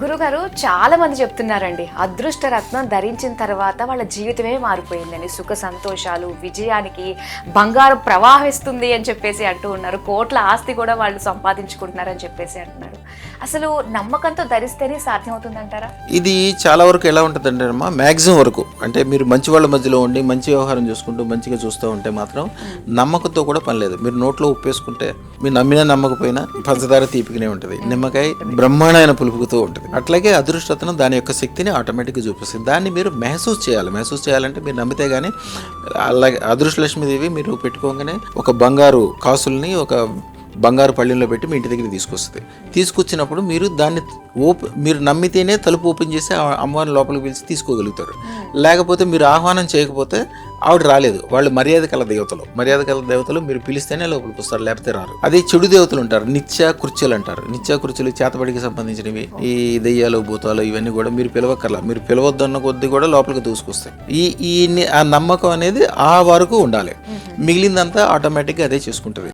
గురుగారు చాలా మంది చెప్తున్నారండి, అదృష్ట రత్నం ధరించిన తర్వాత వాళ్ళ జీవితమే మారిపోయిందని, సుఖ సంతోషాలు, విజయానికి బంగారం ప్రవాహిస్తుంది అని చెప్పేసి అంటూ ఉన్నారు. కోట్ల ఆస్తి కూడా వాళ్ళు సంపాదించుకుంటున్నారని చెప్పేసి అంటున్నారు. అసలు నమ్మకంతో ధరిస్తేనే సాధ్యమవుతుందంటారా? ఇది చాలా వరకు ఎలా ఉంటుందంటే అమ్మా, మ్యాక్సిమం వరకు అంటే మీరు మంచి వాళ్ళ మధ్యలో ఉండి మంచి వ్యవహారం చూసుకుంటూ మంచిగా చూస్తూ ఉంటే మాత్రం నమ్మకంతో కూడా పని లేదు. మీరు నోట్లో ఉప్పేసుకుంటే మీరు నమ్మినా నమ్మకపోయినా పంచదార తీపికనే ఉంటుంది, నిమ్మకాయ బ్రహ్మాండమైన పులుపుతో ఉంటుంది. అట్లాగే అదృష్టతను దాని యొక్క శక్తిని ఆటోమేటిక్గా చూపిస్తుంది. దాన్ని మీరు మెహసూస్ చేయాలి. మెహసూస్ చేయాలంటే మీరు నమ్మితే కానీ, అలాగే అదృష్టలక్ష్మీదేవి మీరు పెట్టుకోగానే ఒక బంగారు కాసుల్ని ఒక బంగారు పళ్ళెంలో పెట్టి మీ ఇంటి దగ్గర తీసుకొస్తుంది. తీసుకొచ్చినప్పుడు మీరు దాన్ని మీరు నమ్మితేనే తలుపు ఓపెన్ చేసి అమ్మవారిని లోపలికి పిలిచి తీసుకోగలుగుతారు. లేకపోతే మీరు ఆహ్వానం చేయకపోతే ఆవిడ రాలేదు. వాళ్ళు మర్యాద కల దేవతలు మీరు పిలిస్తేనే లోపలికి వస్తారు, లేకపోతే రారు. అదే చెడు దేవతలు ఉంటారు, నిత్య కుర్చీలు అంటారు. నిత్య కుర్చీలు చేతబడికి సంబంధించినవి, ఈ దెయ్యాలు భూతాలు ఇవన్నీ కూడా మీరు పిలవక్కర్లా. మీరు పిలవద్దన్న కొద్దీ కూడా లోపలికి దూసుకొస్తాయి. ఆ నమ్మకం అనేది ఆ వరకు ఉండాలి. మిగిలిందంతా ఆటోమేటిక్గా అదే చేసుకుంటుంది.